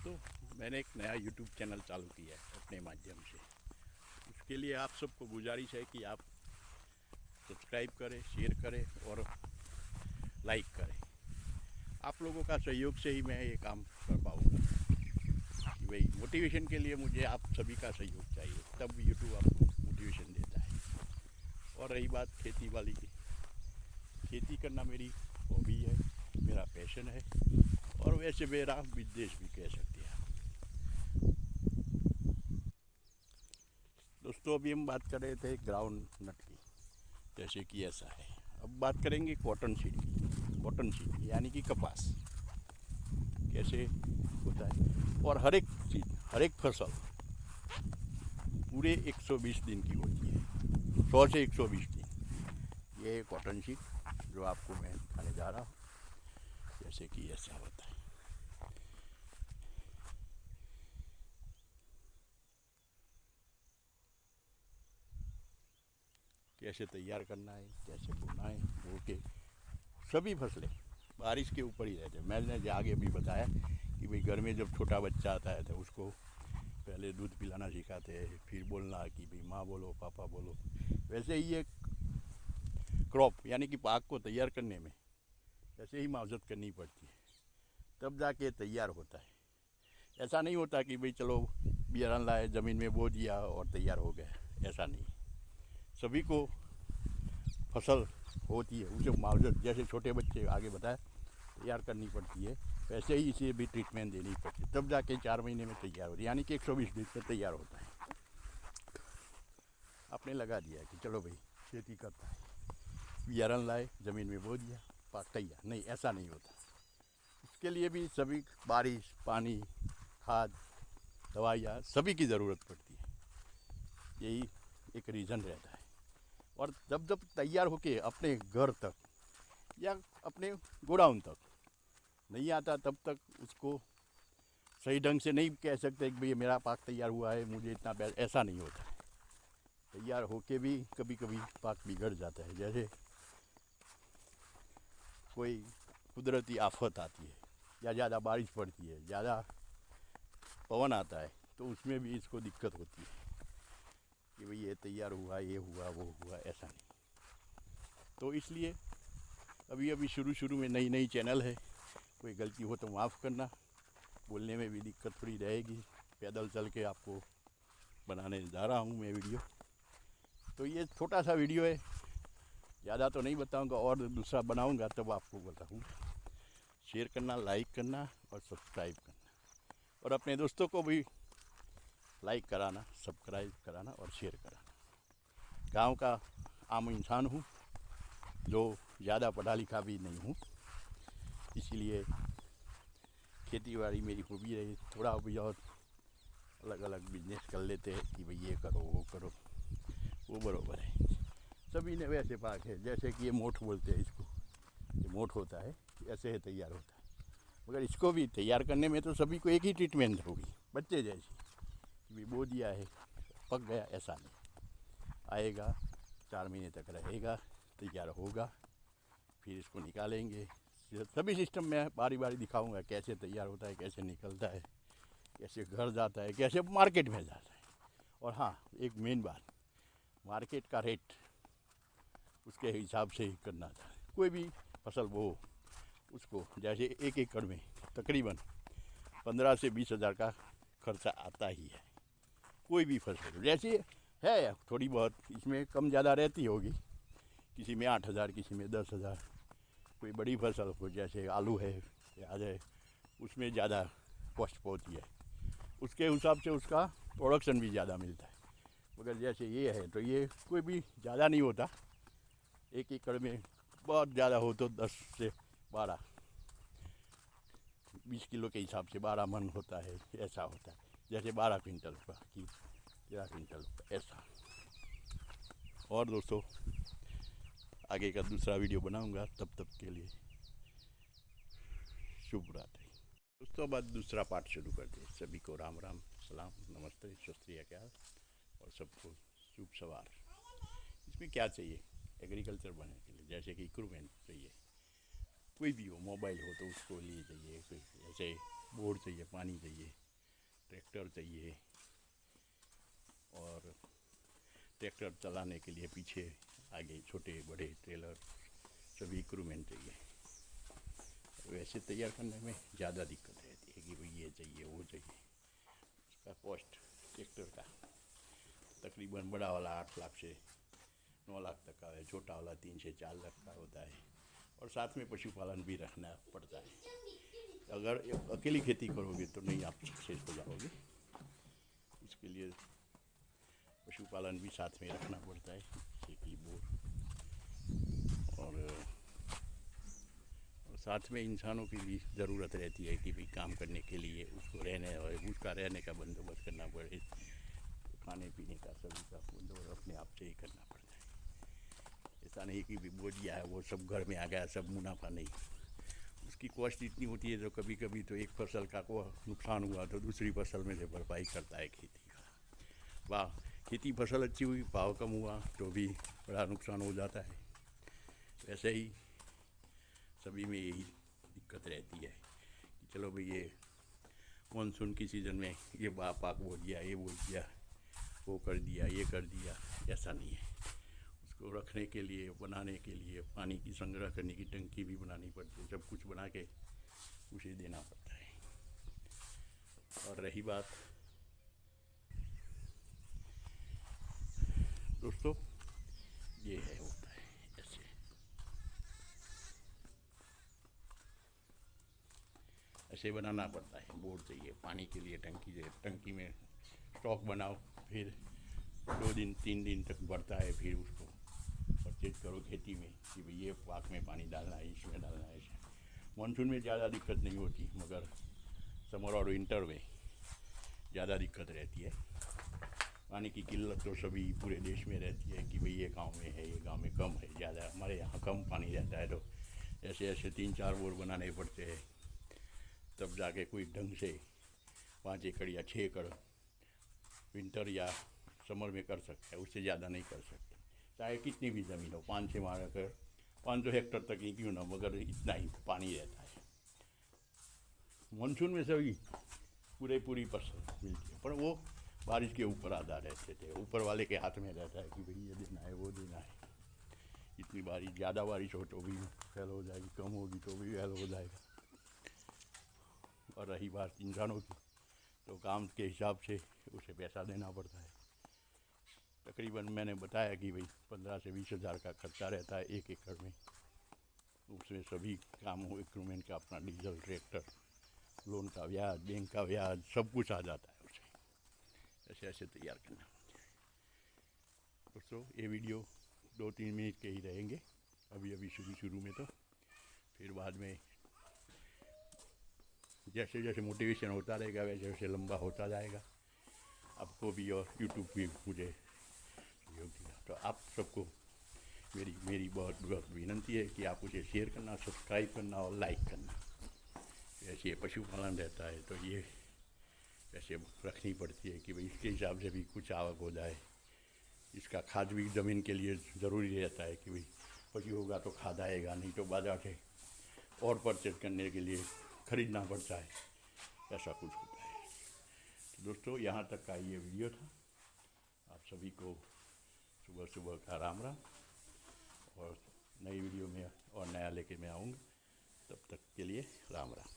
दोस्तों, मैंने एक नया YouTube चैनल चालू किया है अपने माध्यम से। उसके लिए आप सबको गुजारिश है कि आप सब्सक्राइब करें, शेयर करें और लाइक करें। आप लोगों का सहयोग से ही मैं ये काम कर पाऊँगा। भाई मोटिवेशन के लिए मुझे आप सभी का सहयोग चाहिए, तब YouTube आपको मोटिवेशन देता है। और रही बात खेती वाली की, खेती करना मेरी हॉबी है, मेरा पैशन है और वैसे मेरा बिजनेस भी कह सकते हैं। दोस्तों, अभी हम बात कर रहे थे ग्राउंड नट की, जैसे कि ऐसा है। अब बात करेंगे कॉटन सीड की। कॉटन सीड यानी कि कपास कैसे होता है। और हर एक चीज़, हर एक फसल पूरे 120 दिन की होती है, 100 से 120 दिन। ये कॉटन सीड जो आपको मैं दिखाने जा रहा हूँ, जैसे कि ऐसा होता है। कैसे तैयार करना है, कैसे बोना है, बो के सभी फसलें बारिश के ऊपर ही रहते हैं। मैंने आगे भी बताया कि भाई घर में जब छोटा बच्चा आता है तो उसको पहले दूध पिलाना सिखाते हैं, फिर बोलना कि भाई माँ बोलो, पापा बोलो। वैसे ही ये क्रॉप यानी कि पाक को तैयार करने में ऐसे ही मावजत करनी पड़ती है, तब जाके तैयार होता है। ऐसा नहीं होता कि भाई चलो बियारण लाए, ज़मीन में बो दिया और तैयार हो गया, ऐसा नहीं। सभी को फसल होती है, उसे मावजत जैसे छोटे बच्चे आगे बताया तैयार करनी पड़ती है, वैसे ही इसे भी ट्रीटमेंट देनी पड़ती है, तब जाके 4 महीने में तैयार होती है, यानी कि 120 दिन में तैयार होता है। आपने लगा दिया कि चलो भाई खेती करता है, बियारण लाए, ज़मीन में बो दिया, पाक तैयार, नहीं, ऐसा नहीं होता। इसके लिए भी सभी बारिश, पानी, खाद, दवाइयाँ सभी की ज़रूरत पड़ती है। यही एक रीज़न रहता है। और जब जब तैयार होके अपने घर तक या अपने गोडाउन तक नहीं आता, तब तक उसको सही ढंग से नहीं कह सकते कि भाई मेरा पाक तैयार हुआ है, मुझे इतना ऐसा नहीं होता है। तैयार होके भी कभी कभी पाक बिगड़ जाता है, जैसे कोई कुदरती आफत आती है या ज़्यादा बारिश पड़ती है, ज़्यादा पवन आता है, तो उसमें भी इसको दिक्कत होती है कि भाई ये तैयार हुआ, ये हुआ, वो हुआ, ऐसा नहीं। तो इसलिए अभी अभी शुरू में नई नई चैनल है, कोई गलती हो तो माफ़ करना, बोलने में भी दिक्कत थोड़ी रहेगी। पैदल चल के आपको बनाने जा रहा हूँ मैं वीडियो, तो ये छोटा सा वीडियो है, ज़्यादा तो नहीं बताऊँगा, और दूसरा बनाऊँगा तब आपको बताऊँगा। शेयर करना, लाइक करना और सब्सक्राइब करना, और अपने दोस्तों को भी लाइक कराना, सब्सक्राइब कराना और शेयर कराना। गांव का आम इंसान हूँ, जो ज़्यादा पढ़ा लिखा भी नहीं हूँ, इसीलिए खेती बाड़ी मेरी हॉबी रही। थोड़ा भी और अलग अलग बिजनेस कर लेते हैं कि भाई ये करो, वो करो, वो बराबर है। सभी ने वैसे पाक है, जैसे कि ये मोठ बोलते हैं इसको, ये मोठ होता है, ऐसे ही तैयार होता है। मगर इसको भी तैयार करने में तो सभी को एक ही ट्रीटमेंट होगी, बच्चे जैसी कि बो दिया है, पक गया, ऐसा नहीं। आएगा, 4 महीने तक रहेगा, तैयार होगा, फिर इसको निकालेंगे। सभी सिस्टम में बारी बारी दिखाऊंगा, कैसे तैयार होता है, कैसे निकलता है, कैसे घर जाता है, कैसे मार्केट में जाता है। और हाँ, एक मेन बात, मार्केट का रेट उसके हिसाब से ही करना था। कोई भी फसल वो उसको, जैसे 1 एकड़ में तकरीबन 15 से 20 हज़ार का खर्चा आता ही है। कोई भी फसल जैसी है, थोड़ी बहुत इसमें कम ज़्यादा रहती होगी, किसी में 8 हज़ार, किसी में 10 हज़ार। कोई बड़ी फसल हो जैसे आलू है, प्याज है, उसमें ज़्यादा कॉस्ट पहुँचती है, उसके हिसाब से उसका प्रोडक्शन भी ज़्यादा मिलता है। मगर जैसे ये है तो ये कोई भी ज़्यादा नहीं होता, 1 एकड़ में बहुत ज़्यादा हो तो 10 से 12, 20 किलो के हिसाब से 12 मन होता है, ऐसा होता है। जैसे 12 क्विंटल का कि 13 क्विंटल का, ऐसा। और दोस्तों, आगे का दूसरा वीडियो बनाऊंगा, तब तक के लिए शुभ रात्रि। दोस्तों, बाद दूसरा पार्ट शुरू करते हैं। सभी को राम राम, सलाम, नमस्ते, सत श्री अकाल, और सबको शुभ सवार। इसमें क्या चाहिए एग्रीकल्चर बनने के लिए, जैसे कि इक्विपमेंट चाहिए, कोई भी हो, मोबाइल हो तो उसको लिए चाहिए, कोई ऐसे बोर चाहिए, पानी चाहिए, ट्रैक्टर चाहिए, और ट्रैक्टर चलाने के लिए पीछे आगे छोटे बड़े ट्रेलर सभी इक्विपमेंट चाहिए। वैसे तैयार करने में ज़्यादा दिक्कत रहती है कि भाई ये चाहिए वो चाहिए। उसका कॉस्ट ट्रैक्टर का तकरीबन बड़ा वाला 8 लाख से 9 लाख तक का है, छोटा वाला 3 से 4 लाख का होता है। और साथ में पशुपालन भी रखना पड़ता है। अगर अकेली खेती करोगे तो नहीं आप सक्सेस हो जाओगे, इसके लिए पशुपालन भी साथ में रखना पड़ता है, जैसे कि बोर और साथ में इंसानों की भी ज़रूरत रहती है कि भाई काम करने के लिए उसको रहने और उसका रहने का बंदोबस्त करना पड़े, तो खाने पीने का सभी का बंदोबस्त अपने आप से ही करना पड़ता है। ऐसा नहीं कि भी बोझ गया है वो सब घर में आ गया, सब मुनाफा नहीं, उसकी कॉस्ट इतनी होती है। तो कभी कभी तो एक फसल का को नुकसान हुआ तो दूसरी फसल में से भरपाई करता है खेती का। वाह, खेती फसल अच्छी हुई, भाव कम हुआ तो भी बड़ा नुकसान हो जाता है। वैसे ही सभी में यही दिक्कत रहती है कि चलो भाई ये मानसून की सीज़न में ये पाक बो दिया, ये बो दिया, वो कर दिया, ये कर दिया, ऐसा नहीं है। उसको रखने के लिए, बनाने के लिए पानी की संग्रह करने की टंकी भी बनानी पड़ती है, सब कुछ बना के उसे देना पड़ता है। और रही बात दोस्तों, ये है होता है ऐसे। ऐसे बनाना पड़ता है, बोर चाहिए, पानी के लिए टंकी चाहिए, टंकी में स्टॉक बनाओ, फिर 2 दिन 3 दिन तक बढ़ता है, फिर उसको परचेज करो खेती में कि भाई ये पाक में पानी डालना है, इसमें डालना है। मानसून में ज़्यादा दिक्कत नहीं होती, मगर समर और विंटर में ज़्यादा दिक्कत रहती है। पानी की किल्लत तो सभी पूरे देश में रहती है कि भाई ये गांव में है, ये गांव में कम है, ज़्यादा हमारे यहाँ कम पानी रहता है। तो ऐसे ऐसे 3-4 बोर बनाने पड़ते हैं, तब जाके कोई ढंग से 5 एकड़ या 6 एकड़ विंटर या समर में कर सकता है, उससे ज़्यादा नहीं कर सकते। चाहे कितनी भी ज़मीन हो, 5 से मार कर 500 हेक्टर तक ही क्यों ना, मगर इतना ही पानी रहता है। मानसून में सभी पूरी फसल मिलती है, पर वो बारिश के ऊपर आधार रहते थे, ऊपर वाले के हाथ में रहता है कि भाई ये देना है, वो देना है। इतनी बारिश, ज़्यादा बारिश हो तो भी फेल हो जाएगी, कम होगी तो भी फेल हो जाएगा। और रही बात इंसानों की, तो काम के हिसाब से उसे पैसा देना पड़ता है। तकरीबन मैंने बताया कि भाई 15 से 20 हज़ार का खर्चा रहता है 1 एकड़ में। उसमें सभी काम इक्विपमेंट का, अपना डीजल, ट्रैक्टर, लोन का ब्याज, बैंक का ब्याज, सब कुछ आ जाता है उसे। ऐसे ऐसे तैयार करना। दोस्तों, ये वीडियो 2-3 मिनट के ही रहेंगे अभी शुरू में, तो फिर बाद में जैसे जैसे मोटिवेशन होता रहेगा वैसे वैसे लंबा होता जाएगा। आपको भी और यूट्यूब भी मुझे सहयोग दिया, तो आप सबको मेरी बहुत बहुत विनती है कि आप उसे शेयर करना, सब्सक्राइब करना और लाइक करना। जैसे पशुपालन रहता है तो ये ऐसे रखनी पड़ती है कि भाई इसके हिसाब से भी कुछ आवक हो जाए। इसका खाद भी ज़मीन के लिए ज़रूरी रहता है कि भाई पशु होगा तो खाद आएगा, नहीं तो बाजार से और परचेज करने के लिए ख़रीदना पड़ता है, ऐसा कुछ होता है। तो दोस्तों, यहाँ तक का ये वीडियो था। आप सभी को सुबह सुबह का राम राम, और नई वीडियो में और नया लेके मैं आऊँगा। तब तक के लिए राम राम।